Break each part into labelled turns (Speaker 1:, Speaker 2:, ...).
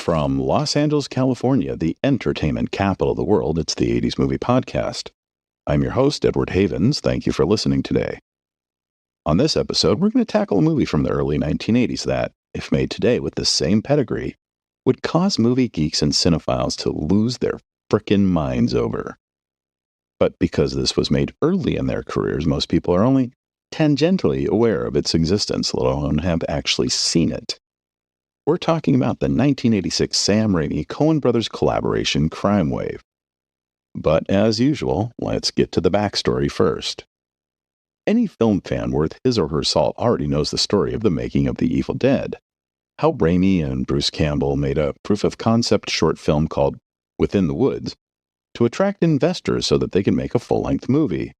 Speaker 1: From Los Angeles, California, the entertainment capital of the world, it's the 80s Movie Podcast. I'm your host, Edward Havens. Thank you for listening today. On this episode, we're going to tackle a movie from the early 1980s that, if made today with the same pedigree, would cause movie geeks and cinephiles to lose their frickin' minds over. But because this was made early in their careers, most people are only tangentially aware of its existence, let alone have actually seen it. We're talking about the 1986 Sam Raimi Coen Brothers collaboration Crimewave. But as usual, let's get to the backstory first. Any film fan worth his or her salt already knows the story of the making of The Evil Dead. How Raimi and Bruce Campbell made a proof-of-concept short film called Within the Woods to attract investors so that they could make a full-length movie.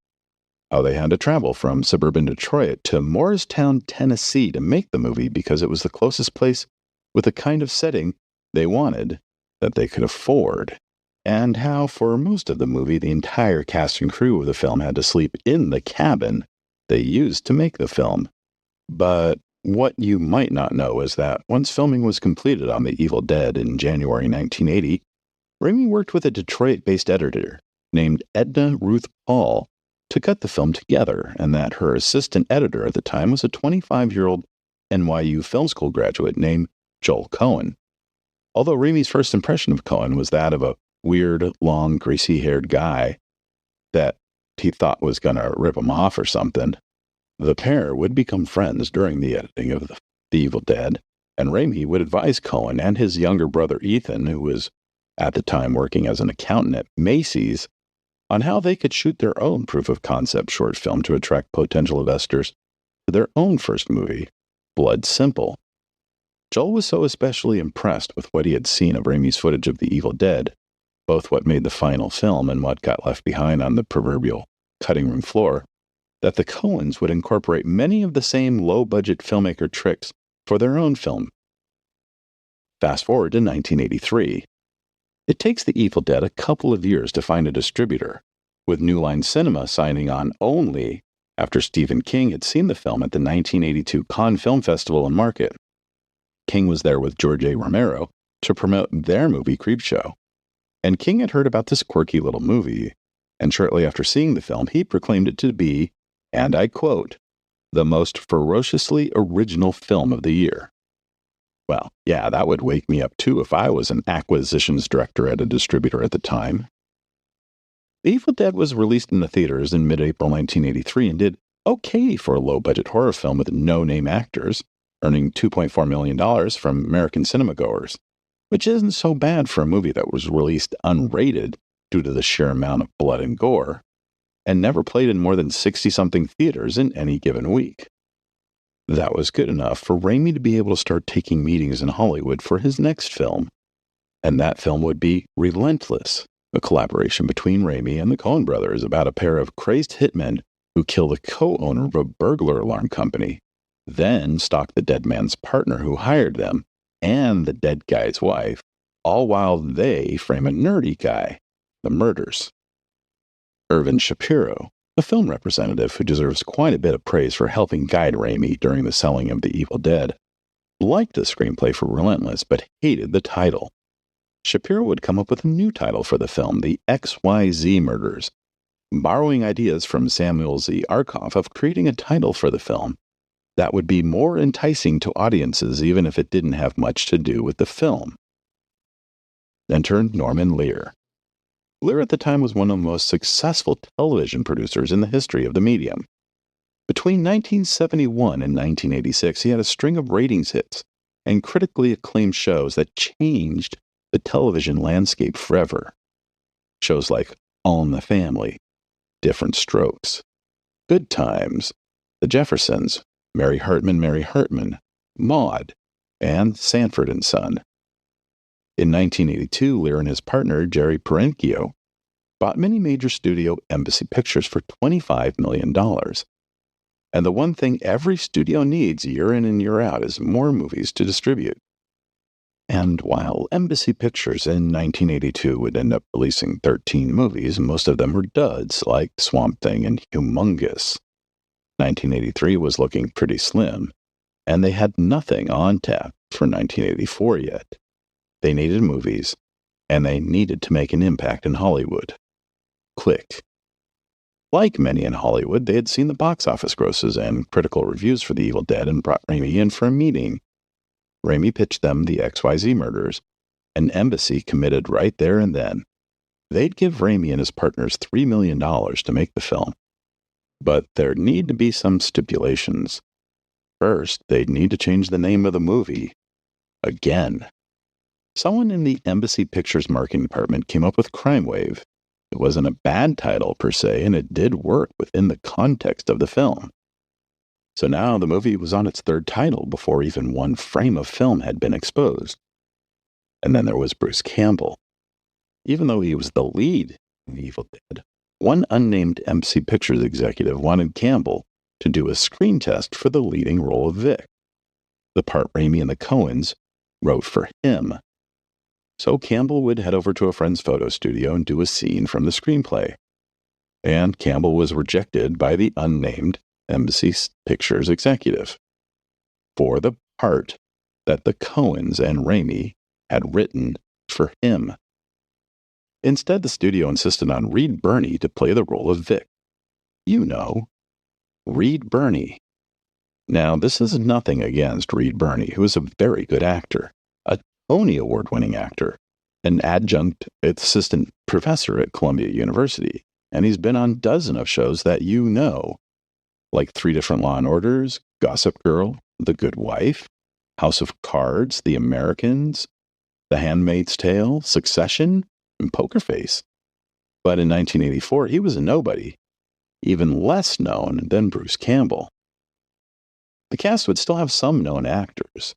Speaker 1: How they had to travel from suburban Detroit to Morristown, Tennessee to make the movie because it was the closest place with the kind of setting they wanted that they could afford, and how for most of the movie the entire cast and crew of the film had to sleep in the cabin they used to make the film. But what you might not know is that once filming was completed on The Evil Dead in January 1980, Raimi worked with a Detroit-based editor named Edna Ruth Paul to cut the film together, and that her assistant editor at the time was a 25-year-old NYU Film School graduate named Joel Coen. Although Raimi's first impression of Coen was that of a weird, long, greasy-haired guy that he thought was going to rip him off or something, the pair would become friends during the editing of The Evil Dead, and Raimi would advise Coen and his younger brother Ethan, who was at the time working as an accountant at Macy's, on how they could shoot their own proof-of-concept short film to attract potential investors to their own first movie, Blood Simple. Joel was so especially impressed with what he had seen of Raimi's footage of The Evil Dead, both what made the final film and what got left behind on the proverbial cutting room floor, that the Coens would incorporate many of the same low-budget filmmaker tricks for their own film. Fast forward to 1983. It takes The Evil Dead a couple of years to find a distributor, with New Line Cinema signing on only after Stephen King had seen the film at the 1982 Cannes Film Festival and Market. King was there with George A. Romero to promote their movie Creepshow, and King had heard about this quirky little movie, and shortly after seeing the film, he proclaimed it to be, and I quote, the most ferociously original film of the year. Well, yeah, that would wake me up too if I was an acquisitions director at a distributor at the time. The Evil Dead was released in the theaters in mid-April 1983 and did okay for a low-budget horror film with no-name actors, earning $2.4 million from American cinema-goers, which isn't so bad for a movie that was released unrated due to the sheer amount of blood and gore, and never played in more than 60-something theaters in any given week. That was good enough for Raimi to be able to start taking meetings in Hollywood for his next film, and that film would be Relentless, a collaboration between Raimi and the Coen Brothers about a pair of crazed hitmen who kill the co-owner of a burglar alarm company, then stalk the dead man's partner who hired them and the dead guy's wife, all while they frame a nerdy guy, the murders. Irvin Shapiro, a film representative who deserves quite a bit of praise for helping guide Raimi during the selling of The Evil Dead, liked the screenplay for Relentless but hated the title. Shapiro would come up with a new title for the film, The XYZ Murders, borrowing ideas from Samuel Z. Arkoff of creating a title for the film that would be more enticing to audiences even if it didn't have much to do with the film. Enter Norman Lear. Lear at the time was one of the most successful television producers in the history of the medium. Between 1971 and 1986, he had a string of ratings hits and critically acclaimed shows that changed the television landscape forever. Shows like All in the Family, Different Strokes, Good Times, The Jeffersons, Mary Hartman, Maude, and Sanford and Son. In 1982, Lear and his partner, Jerry Perenchio, bought many major studio Embassy Pictures for $25 million. And the one thing every studio needs year in and year out is more movies to distribute. And while Embassy Pictures in 1982 would end up releasing 13 movies, most of them were duds like Swamp Thing and Humongous. 1983 was looking pretty slim, and they had nothing on tap for 1984 yet. They needed movies, and they needed to make an impact in Hollywood. Quick. Like many in Hollywood, they had seen the box office grosses and critical reviews for The Evil Dead and brought Raimi in for a meeting. Raimi pitched them the XYZ murders. An embassy committed right there and then. They'd give Raimi and his partners $3 million to make the film. But there'd need to be some stipulations. First, they'd need to change the name of the movie. Again. Someone in the Embassy Pictures marketing department came up with Crimewave. It wasn't a bad title per se, and it did work within the context of the film. So now the movie was on its third title before even one frame of film had been exposed. And then there was Bruce Campbell. Even though he was the lead in The Evil Dead, one unnamed Embassy Pictures executive wanted Campbell to do a screen test for the leading role of Vic. The part Raimi and the Coens wrote for him. So Campbell would head over to a friend's photo studio and do a scene from the screenplay. And Campbell was rejected by the unnamed Embassy Pictures executive for the part that the Coens and Raimi had written for him. Instead, the studio insisted on Reed Birney to play the role of Vic. You know, Reed Birney. Now, this is nothing against Reed Birney, who is a very good actor, a Tony Award-winning actor, an adjunct assistant professor at Columbia University, and he's been on dozens of shows that you know, like 3 Different Law and Orders, Gossip Girl, The Good Wife, House of Cards, The Americans, The Handmaid's Tale, Succession, and Poker Face. But in 1984, he was a nobody, even less known than Bruce Campbell. The cast would still have some known actors.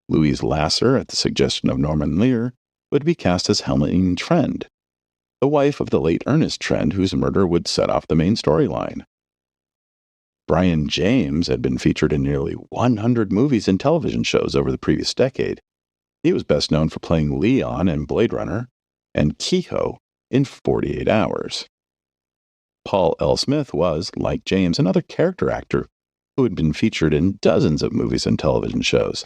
Speaker 1: Louise Lasser, at the suggestion of Norman Lear, would be cast as Helene Trend, the wife of the late Ernest Trend, whose murder would set off the main storyline. Brian James had been featured in nearly 100 movies and television shows over the previous decade. He was best known for playing Leon in Blade Runner and Kehoe in 48 Hours. Paul L. Smith was, like James, another character actor who had been featured in dozens of movies and television shows,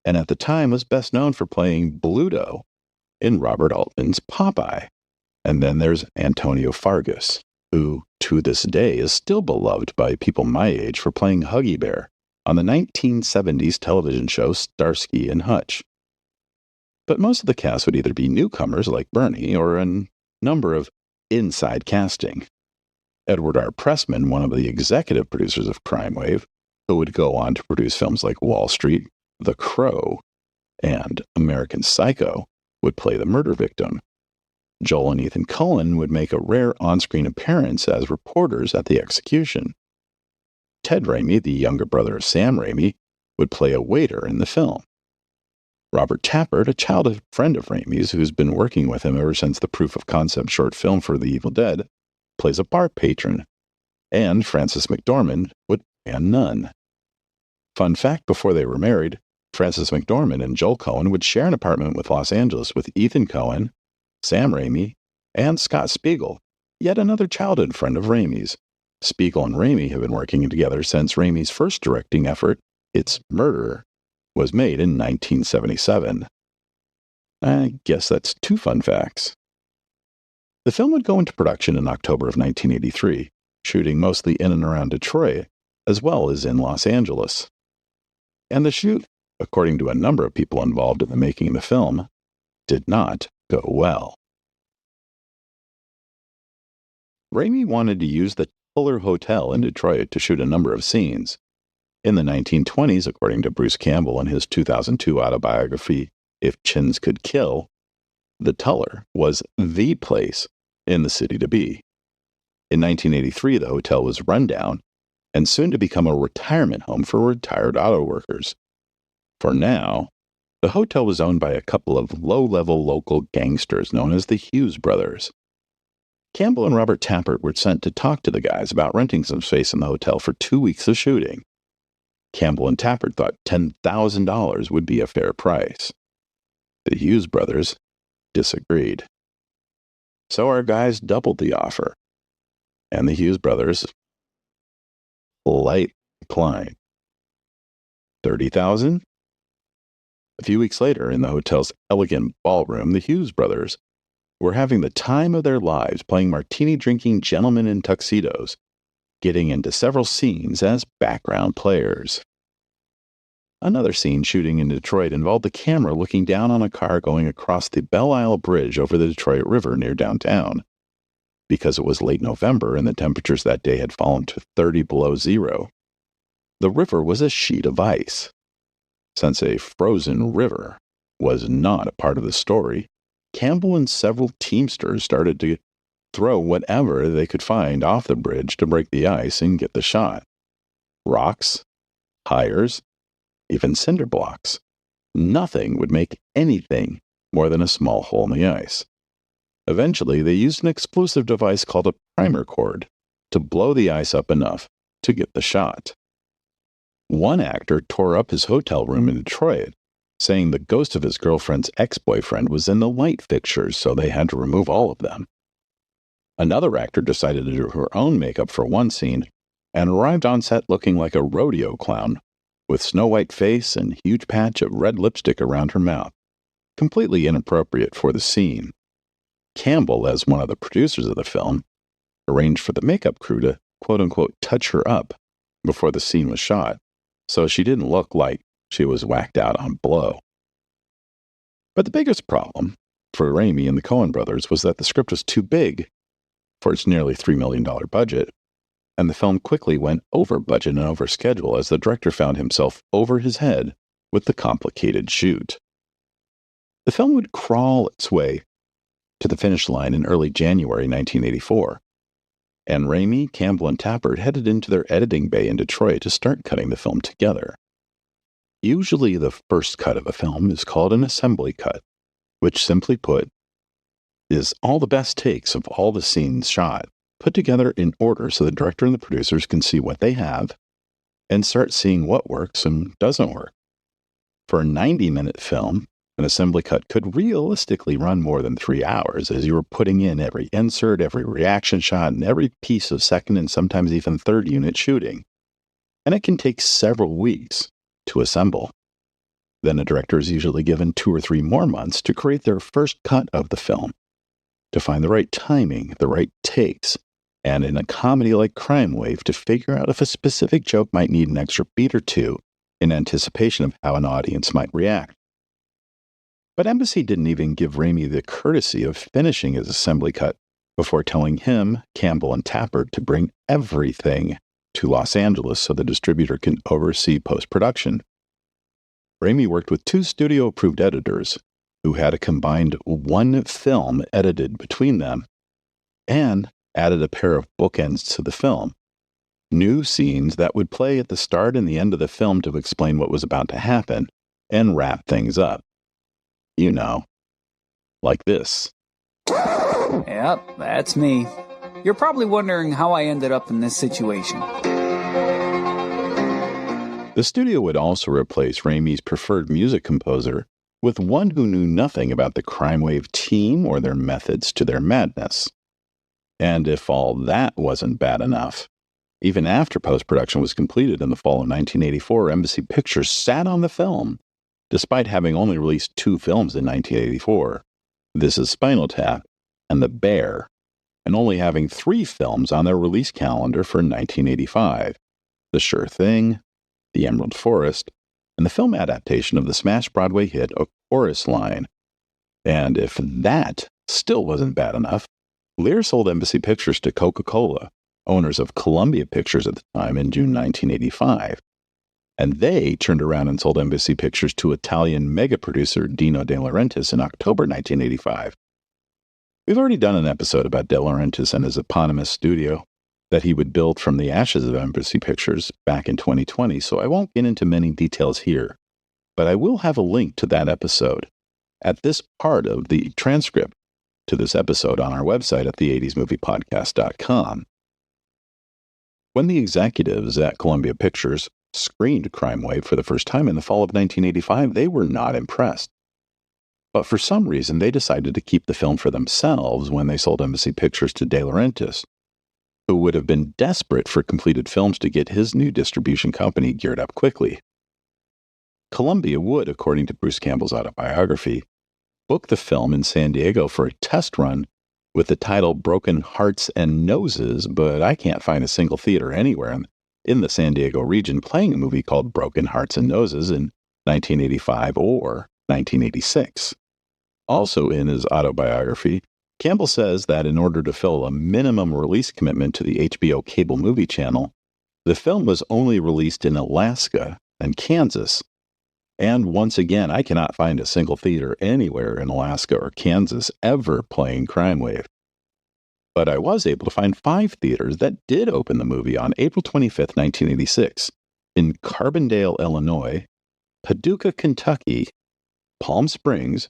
Speaker 1: and at the time was best known for playing Bluto in Robert Altman's Popeye. And then there's Antonio Fargas, who, to this day, is still beloved by people my age for playing Huggy Bear on the 1970s television show Starsky and Hutch. But most of the cast would either be newcomers like Bernie or a number of inside casting. Edward R. Pressman, one of the executive producers of Crimewave, who would go on to produce films like Wall Street, The Crow, and American Psycho, would play the murder victim. Joel and Ethan Coen would make a rare on-screen appearance as reporters at the execution. Ted Raimi, the younger brother of Sam Raimi, would play a waiter in the film. Robert Tappert, a childhood friend of Raimi's who's been working with him ever since the proof-of-concept short film for The Evil Dead, plays a bar patron. And Frances McDormand would play a nun. Fun fact, before they were married, Frances McDormand and Joel Coen would share an apartment with Los Angeles with Ethan Coen, Sam Raimi, and Scott Spiegel, yet another childhood friend of Raimi's. Spiegel and Raimi have been working together since Raimi's first directing effort, It's Murder, was made in 1977. I guess that's 2 fun facts. The film would go into production in October of 1983, shooting mostly in and around Detroit, as well as in Los Angeles. And the shoot, according to a number of people involved in the making of the film, did not go well. Raimi wanted to use the Fuller Hotel in Detroit to shoot a number of scenes. In the 1920s, according to Bruce Campbell in his 2002 autobiography, If Chins Could Kill, the Tuller was the place in the city to be. In 1983, the hotel was run down and soon to become a retirement home for retired auto workers. For now, the hotel was owned by a couple of low-level local gangsters known as the Hughes brothers. Campbell and Robert Tappert were sent to talk to the guys about renting some space in the hotel for 2 weeks of shooting. Campbell and Tappert thought $10,000 would be a fair price. The Hughes brothers disagreed. So our guys doubled the offer, and the Hughes brothers politely declined. $30,000? A few weeks later, in the hotel's elegant ballroom, the Hughes brothers were having the time of their lives playing martini-drinking gentlemen in tuxedos, getting into several scenes as background players. Another scene shooting in Detroit involved the camera looking down on a car going across the Belle Isle Bridge over the Detroit River near downtown. Because it was late November and the temperatures that day had fallen to 30 below zero, the river was a sheet of ice. Since a frozen river was not a part of the story, Campbell and several Teamsters started to throw whatever they could find off the bridge to break the ice and get the shot. Rocks, tires, even cinder blocks. Nothing would make anything more than a small hole in the ice. Eventually, they used an explosive device called a primer cord to blow the ice up enough to get the shot. One actor tore up his hotel room in Detroit, saying the ghost of his girlfriend's ex-boyfriend was in the light fixtures, so they had to remove all of them. Another actor decided to do her own makeup for one scene and arrived on set looking like a rodeo clown, with snow-white face and huge patch of red lipstick around her mouth, completely inappropriate for the scene. Campbell, as one of the producers of the film, arranged for the makeup crew to quote-unquote touch her up before the scene was shot, so she didn't look like she was whacked out on blow. But the biggest problem for Raimi and the Coen Brothers was that the script was too big for its nearly $3 million budget, and the film quickly went over budget and over schedule as the director found himself over his head with the complicated shoot. The film would crawl its way to the finish line in early January 1984, and Raimi, Campbell, and Tappert headed into their editing bay in Detroit to start cutting the film together. Usually the first cut of a film is called an assembly cut, which simply put is all the best takes of all the scenes shot, put together in order so the director and the producers can see what they have and start seeing what works and doesn't work. For a 90-minute film, an assembly cut could realistically run more than 3 hours as you were putting in every insert, every reaction shot, and every piece of second and sometimes even third unit shooting. And it can take several weeks to assemble. Then a director is usually given 2 or 3 more months to create their first cut of the film, to find the right timing, the right takes, and in a comedy like Crimewave to figure out if a specific joke might need an extra beat or two in anticipation of how an audience might react. But Embassy didn't even give Raimi the courtesy of finishing his assembly cut before telling him, Campbell, and Tappert to bring everything to Los Angeles so the distributor can oversee post-production. Raimi worked with 2 studio-approved editors who had a combined 1 film edited between them and added a pair of bookends to the film. New scenes that would play at the start and the end of the film to explain what was about to happen and wrap things up. You know, like this.
Speaker 2: Yep, that's me. You're probably wondering how I ended up in this situation.
Speaker 1: The studio would also replace Raimi's preferred music composer with one who knew nothing about the Crimewave team or their methods to their madness. And if all that wasn't bad enough, even after post-production was completed in the fall of 1984, Embassy Pictures sat on the film, despite having only released 2 films in 1984, This Is Spinal Tap and The Bear, and only having 3 films on their release calendar for 1985, The Sure Thing, The Emerald Forest, and the film adaptation of the smash Broadway hit A Chorus Line. And if that still wasn't bad enough, Lear sold Embassy Pictures to Coca-Cola, owners of Columbia Pictures at the time, in June 1985. And they turned around and sold Embassy Pictures to Italian mega-producer Dino De Laurentiis in October 1985. We've already done an episode about De Laurentiis and his eponymous studio that he would build from the ashes of Embassy Pictures back in 2020, so I won't get into many details here. But I will have a link to that episode at this part of the transcript to this episode on our website at the80smoviepodcast.com. When the executives at Columbia Pictures screened Crimewave for the first time in the fall of 1985, they were not impressed. But for some reason, they decided to keep the film for themselves when they sold Embassy Pictures to De Laurentiis, who would have been desperate for completed films to get his new distribution company geared up quickly. Columbia would, according to Bruce Campbell's autobiography, book the film in San Diego for a test run with the title Broken Hearts and Noses, but I can't find a single theater anywhere in the San Diego region playing a movie called Broken Hearts and Noses in 1985 or 1986. Also in his autobiography, Campbell says that in order to fill a minimum release commitment to the HBO cable movie channel, the film was only released in Alaska and Kansas. And once again, I cannot find a single theater anywhere in Alaska or Kansas ever playing Crimewave. But I was able to find 5 theaters that did open the movie on April 25th, 1986, in Carbondale, Illinois, Paducah, Kentucky, Palm Springs,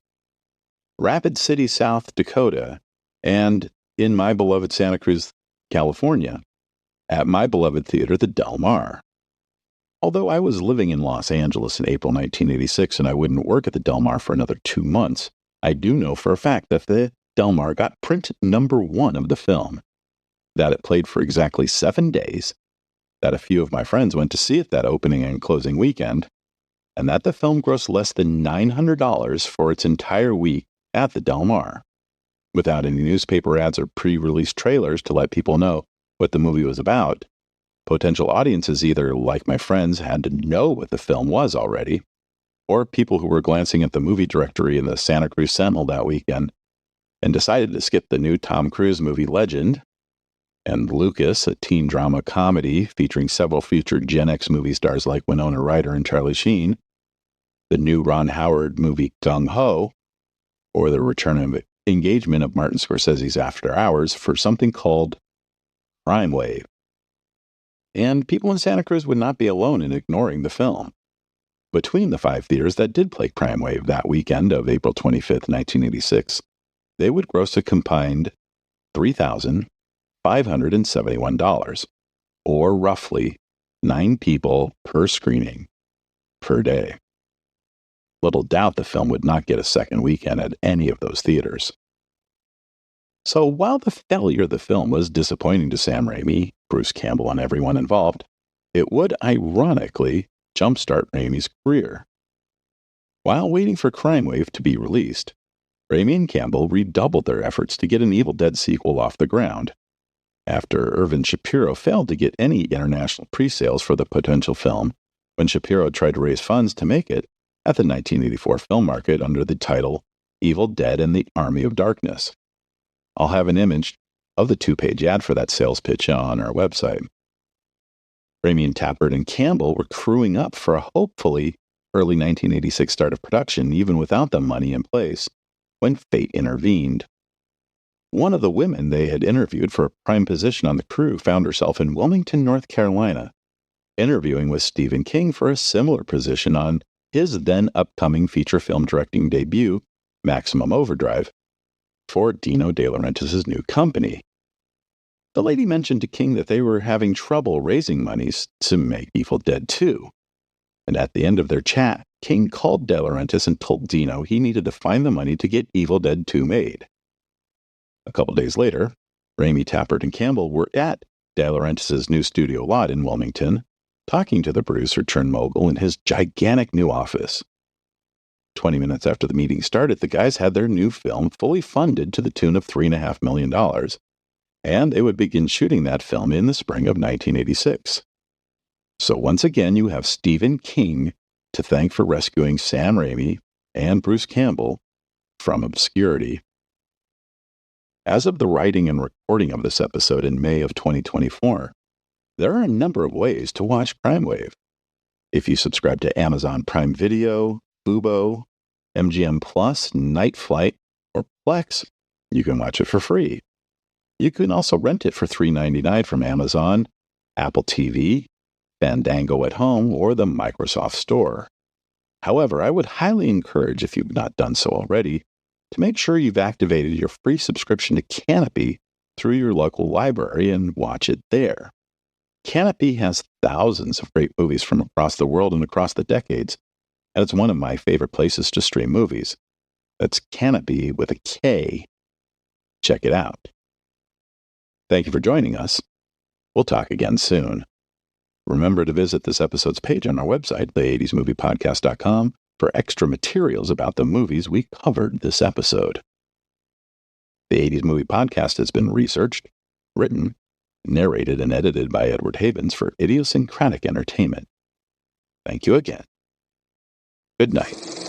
Speaker 1: Rapid City, South Dakota, and in my beloved Santa Cruz, California, at my beloved theater, the Del Mar. Although I was living in Los Angeles in April 1986 and I wouldn't work at the Del Mar for another 2 months, I do know for a fact that the Del Mar got print number 1 of the film, that it played for exactly 7 days, that a few of my friends went to see it that opening and closing weekend, and that the film grossed less than $900 for its entire week at the Del Mar, without any newspaper ads or pre-release trailers to let people know what the movie was about. Potential audiences either, like my friends, had to know what the film was already, or people who were glancing at the movie directory in the Santa Cruz Sentinel that weekend and decided to skip the new Tom Cruise movie Legend, and Lucas, a teen drama comedy featuring several featured Gen X movie stars like Winona Ryder and Charlie Sheen, the new Ron Howard movie Gung Ho, or the return of engagement of Martin Scorsese's After Hours for something called Crimewave. And people in Santa Cruz would not be alone in ignoring the film. Between the 5 theaters that did play Crimewave that weekend of April 25th, 1986, they would gross a combined $3,571, or roughly 9 people per screening per day. Little doubt the film would not get a second weekend at any of those theaters. So while the failure of the film was disappointing to Sam Raimi, Bruce Campbell, and everyone involved, it would ironically jumpstart Raimi's career. While waiting for Crimewave to be released, Raimi and Campbell redoubled their efforts to get an Evil Dead sequel off the ground. After Irvin Shapiro failed to get any international pre-sales for the potential film, when Shapiro tried to raise funds to make it at the 1984 film market under the title Evil Dead and the Army of Darkness. I'll have an image of the 2-page ad for that sales pitch on our website. Raimi and Tappert and Campbell were crewing up for a hopefully early 1986 start of production, even without the money in place, when fate intervened. One of the women they had interviewed for a prime position on the crew found herself in Wilmington, North Carolina, interviewing with Stephen King for a similar position on his then upcoming feature film directing debut, Maximum Overdrive, for Dino De Laurentiis' new company. The lady mentioned to King that they were having trouble raising monies to make Evil Dead 2. And at the end of their chat, King called De Laurentiis and told Dino he needed to find the money to get Evil Dead 2 made. A couple days later, Raimi, Tappert, and Campbell were at De Laurentiis' new studio lot in Wilmington, talking to the producer turned mogul in his gigantic new office. 20 minutes after the meeting started, the guys had their new film fully funded to the tune of $3.5 million, and they would begin shooting that film in the spring of 1986. So once again, you have Stephen King to thank for rescuing Sam Raimi and Bruce Campbell from obscurity. As of the writing and recording of this episode in May of 2024, there are a number of ways to watch Crimewave. If you subscribe to Amazon Prime Video, Fubo, MGM Plus, Night Flight, or Plex, you can watch it for free. You can also rent it for $3.99 from Amazon, Apple TV, Fandango at Home, or the Microsoft Store. However, I would highly encourage, if you've not done so already, to make sure you've activated your free subscription to Canopy through your local library and watch it there. Canopy has thousands of great movies from across the world and across the decades, and it's one of my favorite places to stream movies. That's Canopy with a K. Check it out. Thank you for joining us. We'll talk again soon. Remember to visit this episode's page on our website, the80smoviepodcast.com, for extra materials about the movies we covered this episode. The 80s Movie Podcast has been researched, written, narrated, and edited by Edward Havens for Idiosyncratic Entertainment. Thank you again. Good night.